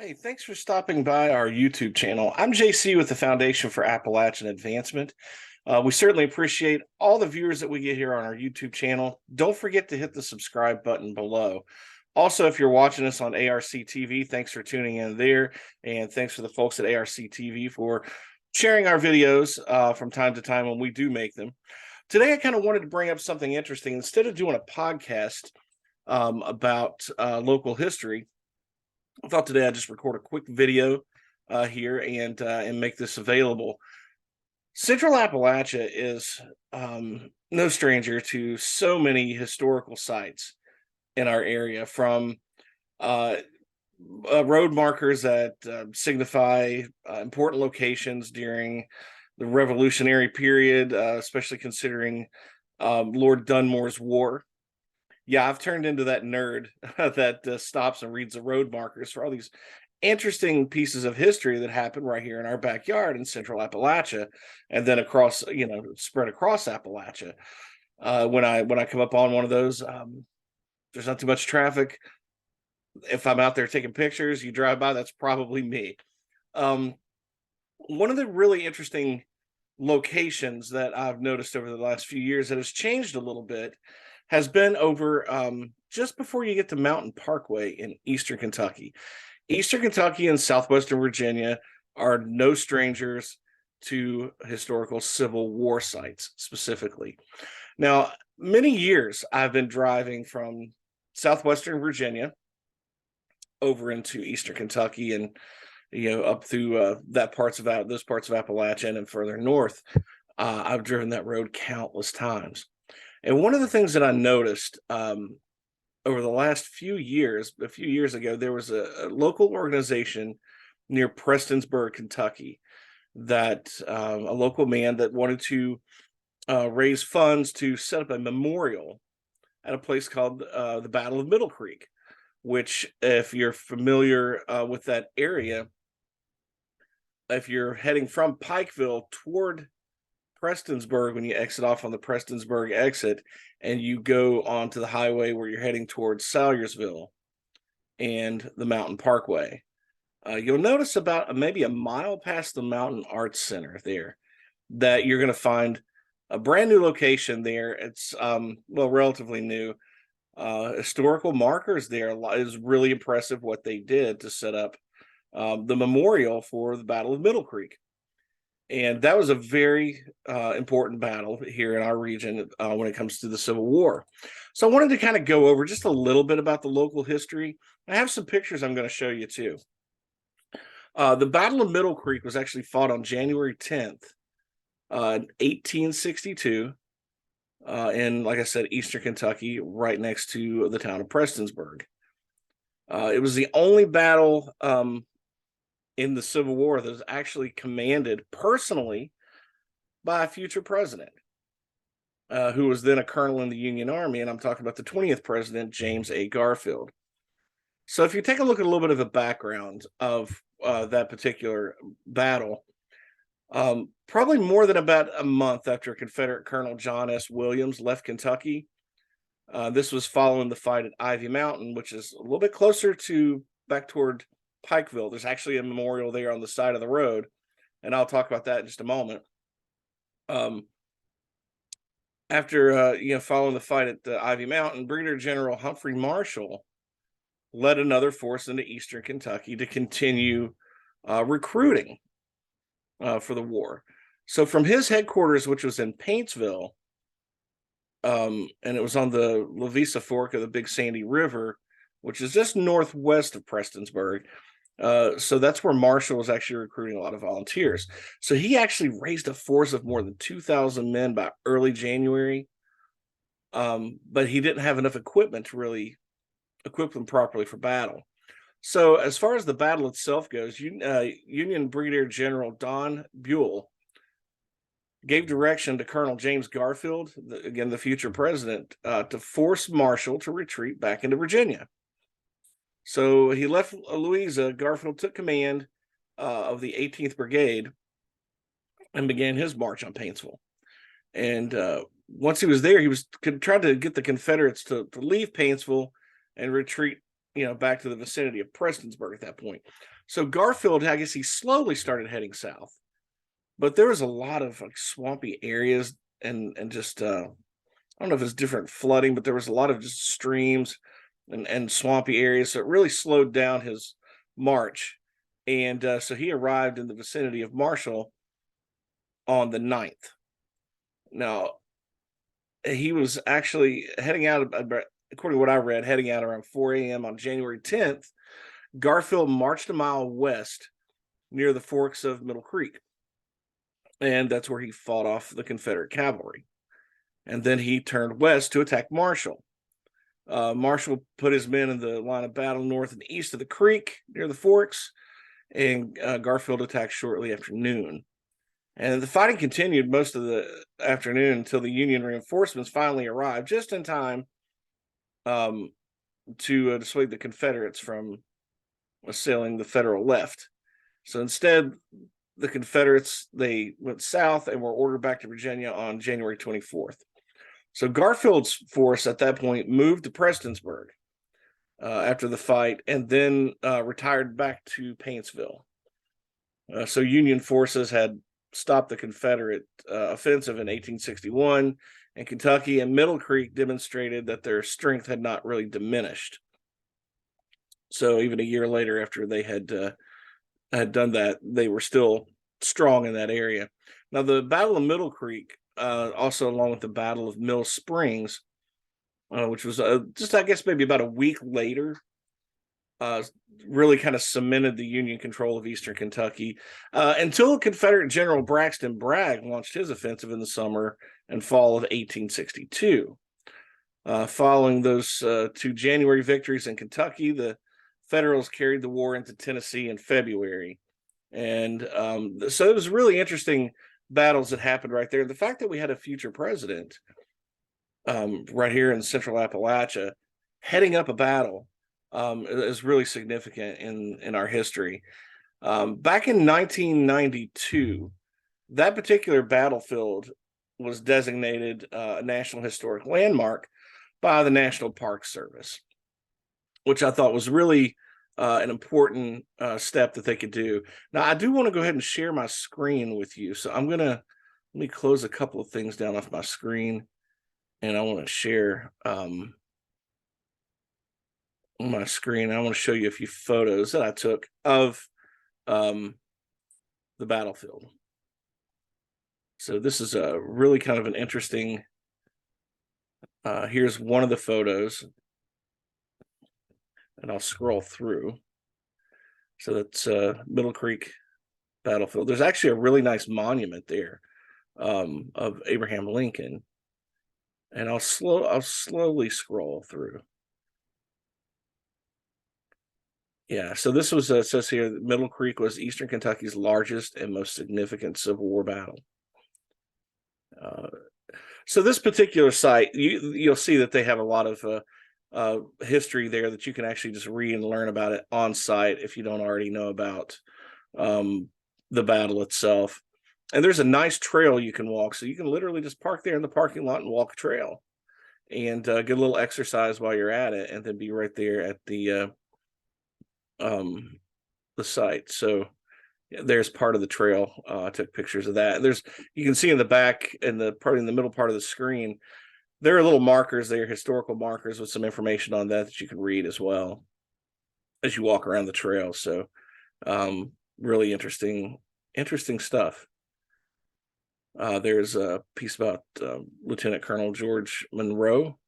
Hey, thanks for stopping by our YouTube channel. I'm JC with the Foundation for Appalachian Advancement. We certainly appreciate all the viewers that we get here on our YouTube channel. Don't forget to hit the subscribe button below. Also, if you're watching us on ARC TV, thanks for tuning in there. And thanks for the folks at ARC TV for sharing our videos from time to time when we do make them. Today, I kind of wanted to bring up something interesting. Instead of doing a podcast about local history, I thought today I'd just record a quick video here and make this available. Central Appalachia is no stranger to so many historical sites in our area, from uh, road markers that signify important locations during the Revolutionary period, especially considering Lord Dunmore's War. Yeah, I've turned into that nerd that stops and reads the road markers for all these interesting pieces of history that happened right here in our backyard in Central Appalachia, and then across, spread across Appalachia. When I come up on one of those, there's not too much traffic. If I'm out there taking pictures, you drive by, that's probably me. Um, One of the really interesting locations that I've noticed over the last few years that has changed a little bit has been over just before you get to Mountain Parkway in Eastern Kentucky. Eastern Kentucky and Southwestern Virginia are no strangers to historical Civil War sites specifically. Now, many years I've been driving from Southwestern Virginia over into Eastern Kentucky and up through those parts of Appalachia and further north. I've driven that road countless times. And one of the things that I noticed over the last few years, a few years ago, there was a local organization near Prestonsburg, Kentucky, that a local man that wanted to raise funds to set up a memorial at a place called the Battle of Middle Creek, which, if you're familiar with that area, if you're heading from Pikeville toward Prestonsburg, when you exit off on the Prestonsburg exit and you go onto the highway where you're heading towards Salyersville and the Mountain Parkway, you'll notice about maybe a mile past the Mountain Arts Center there that you're going to find a brand new location there. It's relatively new. Historical markers there. Is really impressive what they did to set up the memorial for the Battle of Middle Creek. And that was a very important battle here in our region when it comes to the Civil War. So I wanted to kind of go over just a little bit about the local history. I have some pictures I'm going to show you too. The Battle of Middle Creek was actually fought on January 10th, 1862, in, like I said, Eastern Kentucky, right next to the town of Prestonsburg. It was the only battle in the Civil War that was actually commanded personally by a future president, who was then a colonel in the Union Army, and I'm talking about the 20th president, James Garfield. So if you take a look at a little bit of the background of that particular battle, probably more than about a month after Confederate Colonel John S. Williams left Kentucky, this was following the fight at Ivy Mountain, which is a little bit closer to back toward Pikeville. There's actually a memorial there on the side of the road, and I'll talk about that in just a moment. After following the fight at the Ivy Mountain, Brigadier General Humphrey Marshall led another force into Eastern Kentucky to continue recruiting for the war. So from his headquarters, which was in Paintsville, and it was on the Lavisa Fork of the Big Sandy River, which is just northwest of Prestonsburg. So that's where Marshall was actually recruiting a lot of volunteers. So he actually raised a force of more than 2,000 men by early January, but he didn't have enough equipment to really equip them properly for battle. So as far as the battle itself goes, Union Brigadier General Don Buell gave direction to Colonel James Garfield, again the future president, to force Marshall to retreat back into Virginia. So he left Louisa. Garfield took command of the 18th Brigade and began his march on Paintsville. And once he was there, he was trying to get the Confederates to leave Paintsville and retreat, back to the vicinity of Prestonsburg at that point. So Garfield, I guess he slowly started heading south, but there was a lot of like swampy areas and just I don't know if it's different flooding, but there was a lot of just streams and swampy areas. So it really slowed down his march. And so he arrived in the vicinity of Marshall on the 9th. Now, he was actually heading out, according to what I read, heading out around 4 a.m. on January 10th. Garfield marched a mile west near the forks of Middle Creek. And that's where he fought off the Confederate cavalry. And then he turned west to attack Marshall. Marshall put his men in the line of battle north and east of the creek near the forks, and Garfield attacked shortly after noon. And the fighting continued most of the afternoon until the Union reinforcements finally arrived, just in time to dissuade the Confederates from assailing the Federal left. So instead, the Confederates, they went south and were ordered back to Virginia on January 24th. So Garfield's force at that point moved to Prestonsburg after the fight, and then retired back to Paintsville. So Union forces had stopped the Confederate offensive in 1861, and Kentucky and Middle Creek demonstrated that their strength had not really diminished. So even a year later, after they had done that, they were still strong in that area. Now, the Battle of Middle Creek, also along with the Battle of Mill Springs, which was just, I guess, maybe about a week later, really kind of cemented the Union control of eastern Kentucky until Confederate General Braxton Bragg launched his offensive in the summer and fall of 1862. Following those 2 January victories in Kentucky, the Federals carried the war into Tennessee in February. And so it was really interesting battles that happened right there. The fact that we had a future president right here in central Appalachia heading up a battle is really significant in our history. Back in 1992, that particular battlefield was designated a National Historic Landmark by the National Park Service, which I thought was really an important step that they could do. Now, I do want to go ahead and share my screen with you. So let me close a couple of things down off my screen, and I want to share my screen. I want to show you a few photos that I took of the battlefield. So this is a really kind of an interesting, here's one of the photos, and I'll scroll through. So that's Middle Creek battlefield. There's actually a really nice monument there of Abraham Lincoln, and I'll slowly scroll through. Yeah, so this was, it says here, that Middle Creek was Eastern Kentucky's largest and most significant Civil War battle. So this particular site, you'll see that they have a lot of history there that you can actually just read and learn about it on site if you don't already know about the battle itself. And there's a nice trail you can walk, so you can literally just park there in the parking lot and walk a trail and get a little exercise while you're at it, and then be right there at the site. So yeah, there's part of the trail. I took pictures of that. You can see in the back and in the middle part of the screen, there are little markers there, historical markers with some information on that you can read as well as you walk around the trail. So really interesting stuff. There's a piece about Lieutenant Colonel George Monroe.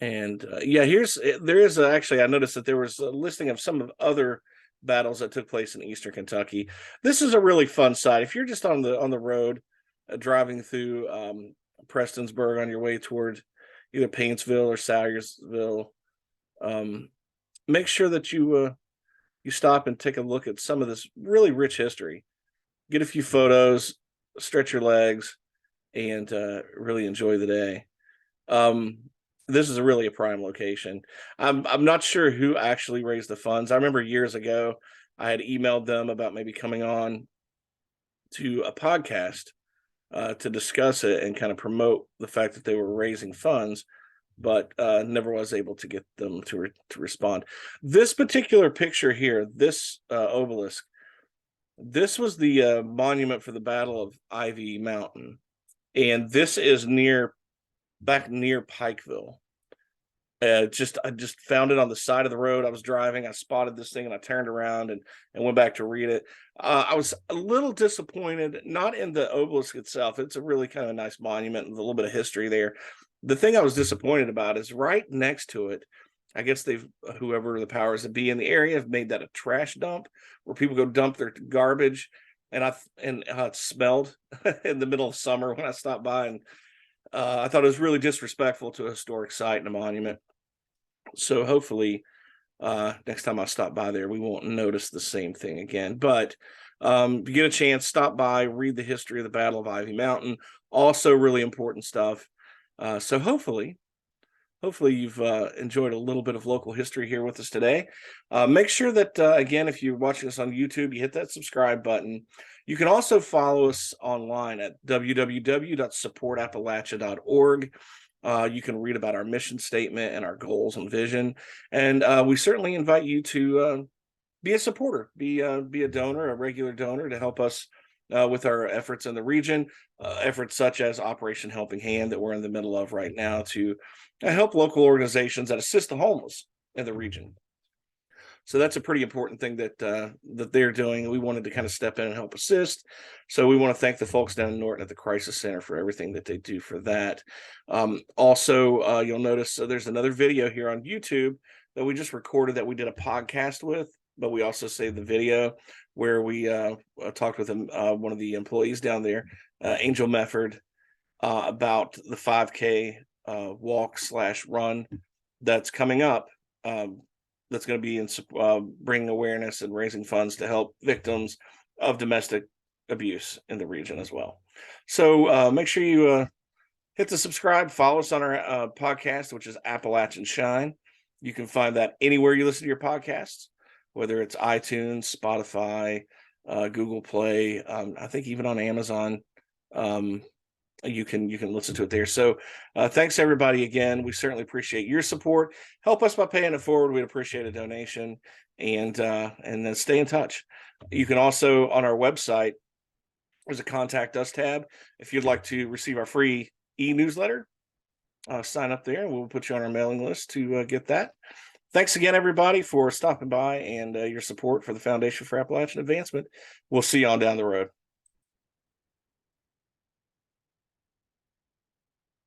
And yeah, actually, I noticed that there was a listing of some of other battles that took place in Eastern Kentucky. This is a really fun site. If you're just on the road, driving through Prestonsburg on your way toward either Paintsville or Salyersville, make sure that you stop and take a look at some of this really rich history. Get a few photos, stretch your legs, and really enjoy the day. This is really a prime location. I'm not sure who actually raised the funds. I remember years ago, I had emailed them about maybe coming on to a podcast to discuss it and kind of promote the fact that they were raising funds. but never was able to get them to respond. This particular picture here, this obelisk, this was the monument for the Battle of Ivy Mountain, and this is back near Pikeville. I just found it on the side of the road. I was driving, I spotted this thing, and I turned around and went back to read it. I was a little disappointed, not in the obelisk itself. It's a really kind of nice monument with a little bit of history there. The thing I was disappointed about is right next to it, I guess whoever the powers that be in the area have made that a trash dump where people go dump their garbage. And it smelled in the middle of summer when I stopped by, and I thought it was really disrespectful to a historic site and a monument. So hopefully next time I stop by there, we won't notice the same thing again. But if you get a chance, stop by, read the history of the Battle of Ivy Mountain. Also really important stuff. So hopefully you've enjoyed a little bit of local history here with us today. Make sure that, again, if you're watching us on YouTube, you hit that subscribe button. You can also follow us online at www.supportappalachia.org. You can read about our mission statement and our goals and vision. And we certainly invite you to be a supporter, be a donor, a regular donor, to help us with our efforts in the region, efforts such as Operation Helping Hand that we're in the middle of right now to help local organizations that assist the homeless in the region. So that's a pretty important thing that they're doing. We wanted to kind of step in and help assist. So we want to thank the folks down in Norton at the Crisis Center for everything that they do for that. Also, you'll notice there's another video here on YouTube that we just recorded that we did a podcast with, but we also saved the video where we talked with one of the employees down there, Angel Mefford, about the 5K walk/run that's coming up. That's going to be in bringing awareness and raising funds to help victims of domestic abuse in the region as well. So make sure you hit the subscribe, follow us on our podcast, which is Appalachian Shine. You can find that anywhere you listen to your podcasts, whether it's iTunes, Spotify, Google Play, I think even on Amazon. You can listen to it there. So thanks everybody again. We certainly appreciate your support. Help us by paying it forward. We'd appreciate a donation, and then stay in touch. You can also, on our website, there's a contact us tab. If you'd like to receive our free e-newsletter, sign up there and we'll put you on our mailing list to get that. Thanks again, everybody, for stopping by and your support for the Foundation for Appalachian Advancement. We'll see you on down the road.